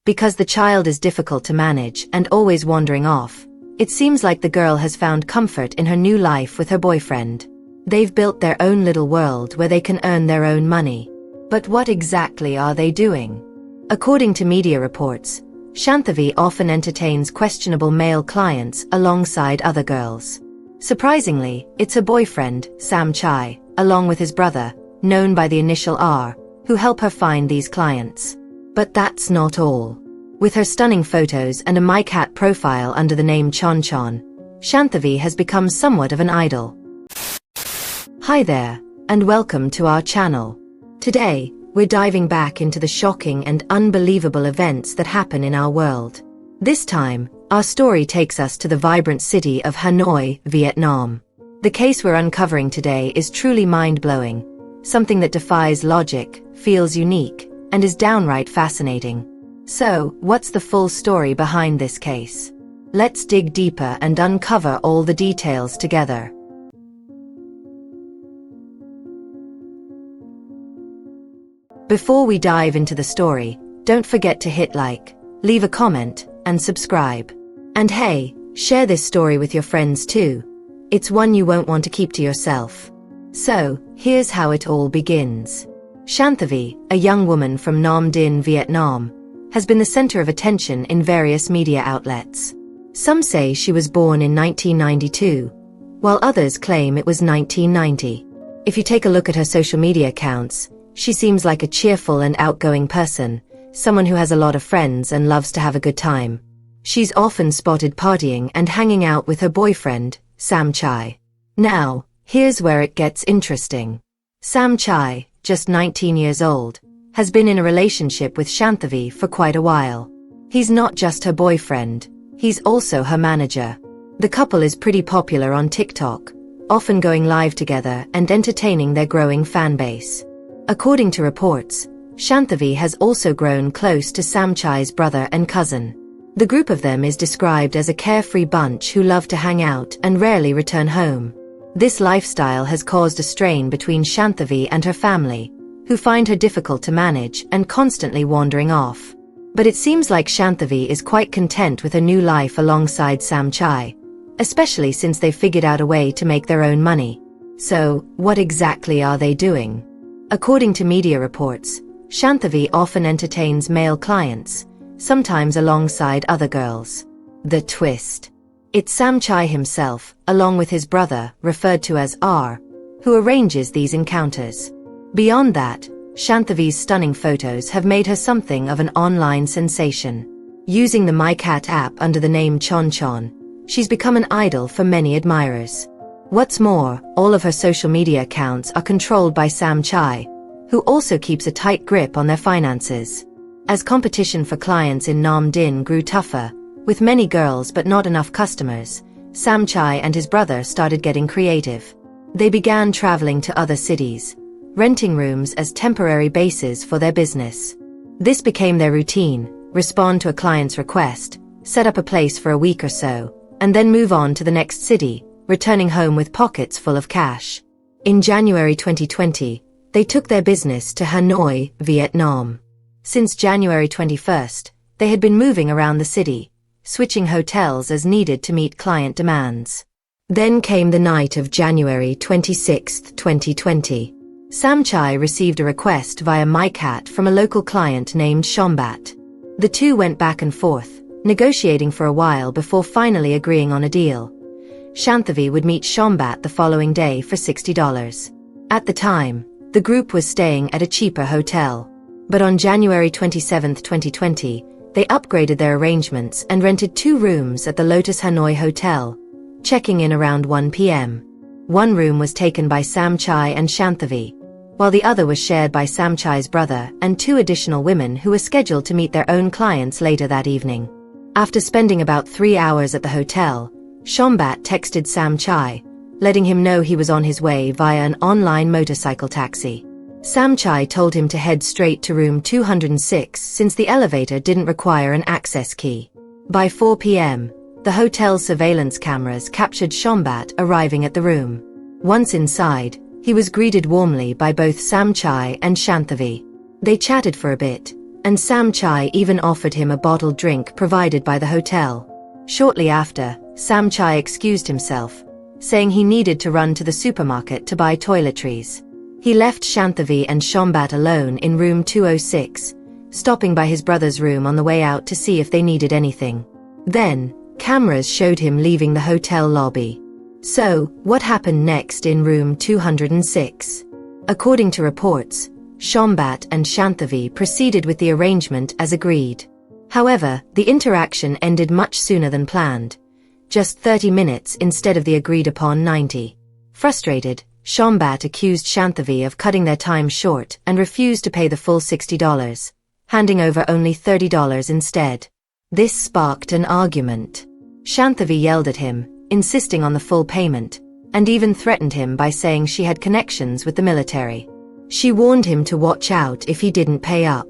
Because the child is difficult to manage and always wandering off, it seems like the girl has found comfort in her new life with her boyfriend. They've built their own little world where they can earn their own money. But what exactly are they doing? According to media reports, Shanthavi often entertains questionable male clients alongside other girls. Surprisingly, it's her boyfriend, Sam Chai, along with his brother, known by the initial R, who help her find these clients. But that's not all. With her stunning photos and a MyCat profile under the name Chon Chon, Shanthavi has become somewhat of an idol. Hi there, and welcome to our channel. Today, we're diving back into the shocking and unbelievable events that happen in our world. This time, our story takes us to the vibrant city of Hanoi, Vietnam. The case we're uncovering today is truly mind-blowing, something that defies logic, feels unique, and is downright fascinating. So, what's the full story behind this case? Let's dig deeper and uncover all the details together. Before we dive into the story, don't forget to hit like, leave a comment, and subscribe. And hey, share this story with your friends too. It's one you won't want to keep to yourself. So, here's how it all begins. Shanthavi, a young woman from Nam Dinh, Vietnam, has been the center of attention in various media outlets. Some say she was born in 1992, while others claim it was 1990. If you take a look at her social media accounts, she seems like a cheerful and outgoing person, someone who has a lot of friends and loves to have a good time. She's often spotted partying and hanging out with her boyfriend, Sam Chai. Now, here's where it gets interesting. Sam Chai, just 19 years old, has been in a relationship with Shanthavi for quite a while. He's not just her boyfriend, he's also her manager. The couple is pretty popular on TikTok, often going live together and entertaining their growing fan base. According to reports, Shanthavi has also grown close to Sam Chai's brother and cousin. The group of them is described as a carefree bunch who love to hang out and rarely return home. This lifestyle has caused a strain between Shanthavi and her family, who find her difficult to manage and constantly wandering off. But it seems like Shanthavi is quite content with her new life alongside Sam Chai, especially since they've figured out a way to make their own money. So, what exactly are they doing? According to media reports, Shanthavi often entertains male clients, sometimes alongside other girls. The twist. It's Sam Chai himself, along with his brother, referred to as R, who arranges these encounters. Beyond that, Shanthavi's stunning photos have made her something of an online sensation. Using the MyCat app under the name Chon Chon, she's become an idol for many admirers. What's more, all of her social media accounts are controlled by Sam Chai, who also keeps a tight grip on their finances. As competition for clients in Nam Dinh grew tougher, with many girls but not enough customers, Sam Chai and his brother started getting creative. They began traveling to other cities, renting rooms as temporary bases for their business. This became their routine: respond to a client's request, set up a place for a week or so, and then move on to the next city, returning home with pockets full of cash. In January 2020, they took their business to Hanoi, Vietnam. Since January 21st, they had been moving around the city, switching hotels as needed to meet client demands. Then came the night of January 26, 2020. Sam Chai received a request via MyCat from a local client named Shombat. The two went back and forth, negotiating for a while before finally agreeing on a deal. Shanthavi would meet Shombat the following day for $60. At the time, the group was staying at a cheaper hotel. But on January 27, 2020, they upgraded their arrangements and rented 2 rooms at the Lotus Hanoi Hotel, checking in around 1 p.m. One room was taken by Sam Chai and Shanthavi, while the other was shared by Sam Chai's brother and 2 additional women who were scheduled to meet their own clients later that evening. After spending about 3 hours at the hotel, Shombat texted Sam Chai, letting him know he was on his way via an online motorcycle taxi. Sam Chai told him to head straight to room 206 since the elevator didn't require an access key. By 4 p.m., the hotel's surveillance cameras captured Shombat arriving at the room. Once inside, he was greeted warmly by both Sam Chai and Shanthavi. They chatted for a bit, and Sam Chai even offered him a bottled drink provided by the hotel. Shortly after, Sam Chai excused himself, saying he needed to run to the supermarket to buy toiletries. He left Shanthavi and Shombat alone in room 206, stopping by his brother's room on the way out to see if they needed anything. Then, cameras showed him leaving the hotel lobby. So, what happened next in room 206? According to reports, Shombat and Shanthavi proceeded with the arrangement as agreed. However, the interaction ended much sooner than planned, just 30 minutes instead of the agreed-upon 90. Frustrated, Shombat accused Shanthavi of cutting their time short and refused to pay the full $60, handing over only $30 instead. This sparked an argument. Shanthavi yelled at him, insisting on the full payment, and even threatened him by saying she had connections with the military. She warned him to watch out if he didn't pay up.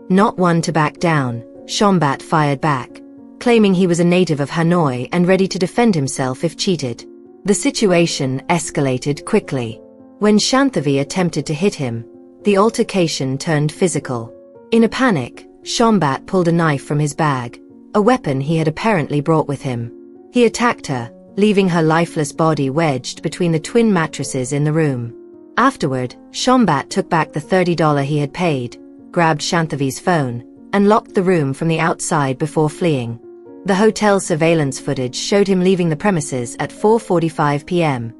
Not one to back down, Shombat fired back, claiming he was a native of Hanoi and ready to defend himself if cheated. The situation escalated quickly. When Shanthavi attempted to hit him, the altercation turned physical. In a panic, Shombat pulled a knife from his bag, a weapon he had apparently brought with him. He attacked her, leaving her lifeless body wedged between the twin mattresses in the room. Afterward, Shombat took back the $30 he had paid, grabbed Shanthavi's phone, and locked the room from the outside before fleeing. The hotel surveillance footage showed him leaving the premises at 4:45 p.m.,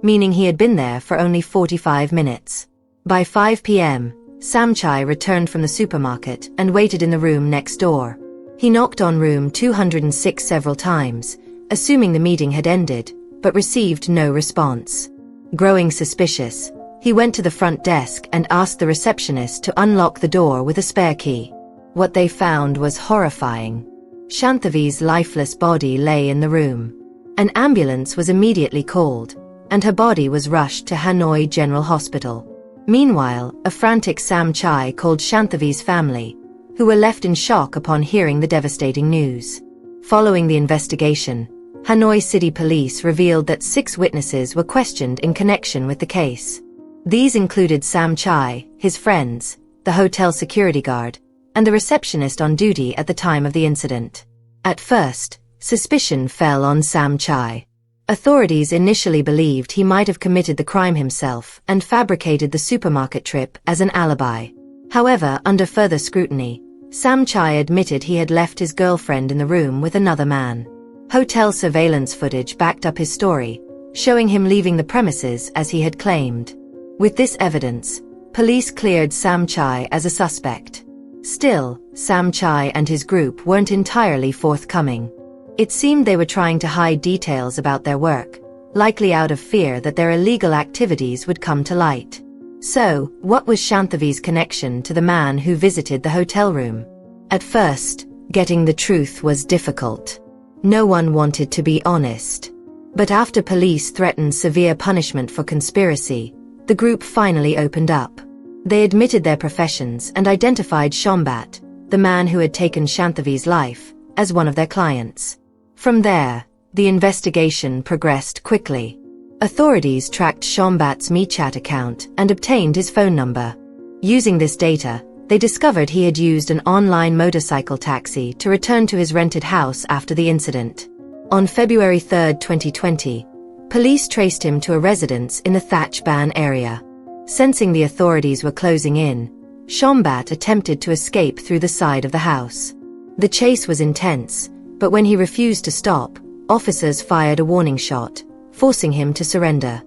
meaning he had been there for only 45 minutes. By 5 p.m., Sam Chai returned from the supermarket and waited in the room next door. He knocked on room 206 several times, assuming the meeting had ended, but received no response. Growing suspicious, he went to the front desk and asked the receptionist to unlock the door with a spare key. What they found was horrifying. Shanthavi's lifeless body lay in the room. An ambulance was immediately called, and her body was rushed to Hanoi General Hospital. Meanwhile, a frantic Sam Chai called Shanthavi's family, who were left in shock upon hearing the devastating news. Following the investigation, Hanoi City Police revealed that 6 witnesses were questioned in connection with the case. These included Sam Chai, his friends, the hotel security guard, and the receptionist on duty at the time of the incident. At first, suspicion fell on Sam Chai. Authorities initially believed he might have committed the crime himself and fabricated the supermarket trip as an alibi. However, under further scrutiny, Sam Chai admitted he had left his girlfriend in the room with another man. Hotel surveillance footage backed up his story, showing him leaving the premises as he had claimed. With this evidence, police cleared Sam Chai as a suspect. Still, Sam Chai and his group weren't entirely forthcoming. It seemed they were trying to hide details about their work, likely out of fear that their illegal activities would come to light. So, what was Shanthavi's connection to the man who visited the hotel room? At first, getting the truth was difficult. No one wanted to be honest. But after police threatened severe punishment for conspiracy, the group finally opened up. They admitted their professions and identified Shombat, the man who had taken Shanthavi's life, as one of their clients. From there, the investigation progressed quickly. Authorities tracked Shombat's WeChat account and obtained his phone number. Using this data, they discovered he had used an online motorcycle taxi to return to his rented house after the incident. On February 3, 2020, police traced him to a residence in the Thach Ban area. Sensing the authorities were closing in, Shombat attempted to escape through the side of the house. The chase was intense, but when he refused to stop, officers fired a warning shot, forcing him to surrender.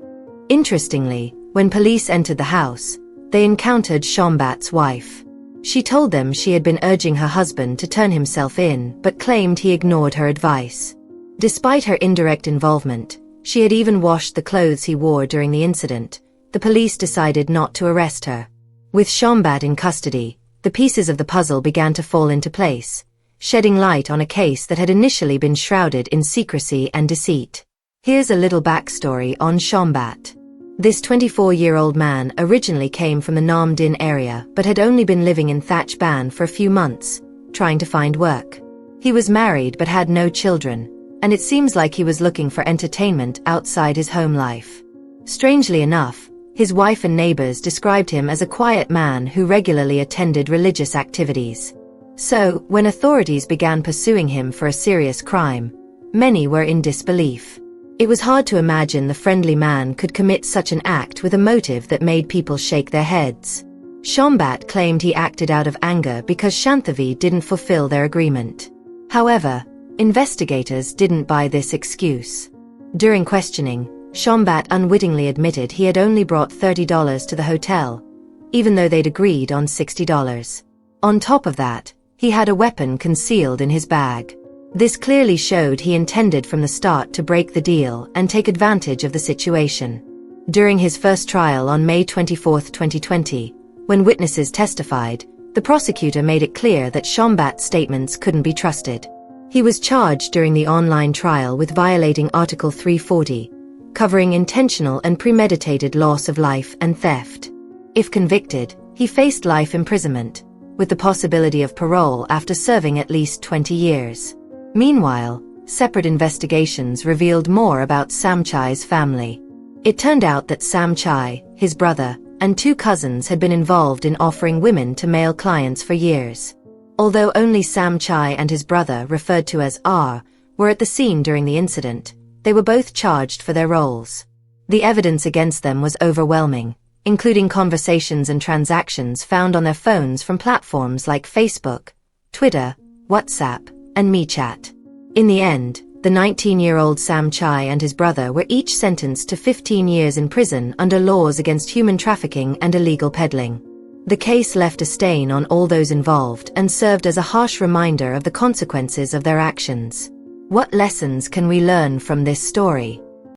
Interestingly, when police entered the house, they encountered Shombat's wife. She told them she had been urging her husband to turn himself in but claimed he ignored her advice. Despite her indirect involvement, she had even washed the clothes he wore during the incident. The police decided not to arrest her. With Shombat in custody, the pieces of the puzzle began to fall into place, shedding light on a case that had initially been shrouded in secrecy and deceit. Here's a little backstory on Shombat. This 24-year-old man originally came from the Nam Dinh area but had only been living in Thach Ban for a few months, trying to find work. He was married but had no children, and it seems like he was looking for entertainment outside his home life. Strangely enough, His wife and neighbors described him as a quiet man who regularly attended religious activities. So, when authorities began pursuing him for a serious crime, many were in disbelief. It was hard to imagine the friendly man could commit such an act with a motive that made people shake their heads. Shombat claimed he acted out of anger because Shanthavi didn't fulfill their agreement. However, investigators didn't buy this excuse. During questioning, Shombat unwittingly admitted he had only brought $30 to the hotel, even though they'd agreed on $60. On top of that, he had a weapon concealed in his bag. This clearly showed he intended from the start to break the deal and take advantage of the situation. During his first trial on May 24, 2020, when witnesses testified, the prosecutor made it clear that Shombat's statements couldn't be trusted. He was charged during the online trial with violating Article 340, covering intentional and premeditated loss of life and theft. If convicted, he faced life imprisonment, with the possibility of parole after serving at least 20 years. Meanwhile, separate investigations revealed more about Samchai's family. It turned out that Samchai, his brother, and 2 cousins had been involved in offering women to male clients for years. Although only Samchai and his brother, referred to as R, were at the scene during the incident, they were both charged for their roles. The evidence against them was overwhelming, including conversations and transactions found on their phones from platforms like Facebook, Twitter, WhatsApp, and MeChat. In the end, the 19-year-old Samchai and his brother were each sentenced to 15 years in prison under laws against human trafficking and illegal peddling. The case left a stain on all those involved and served as a harsh reminder of the consequences of their actions. What lessons can we learn from this story?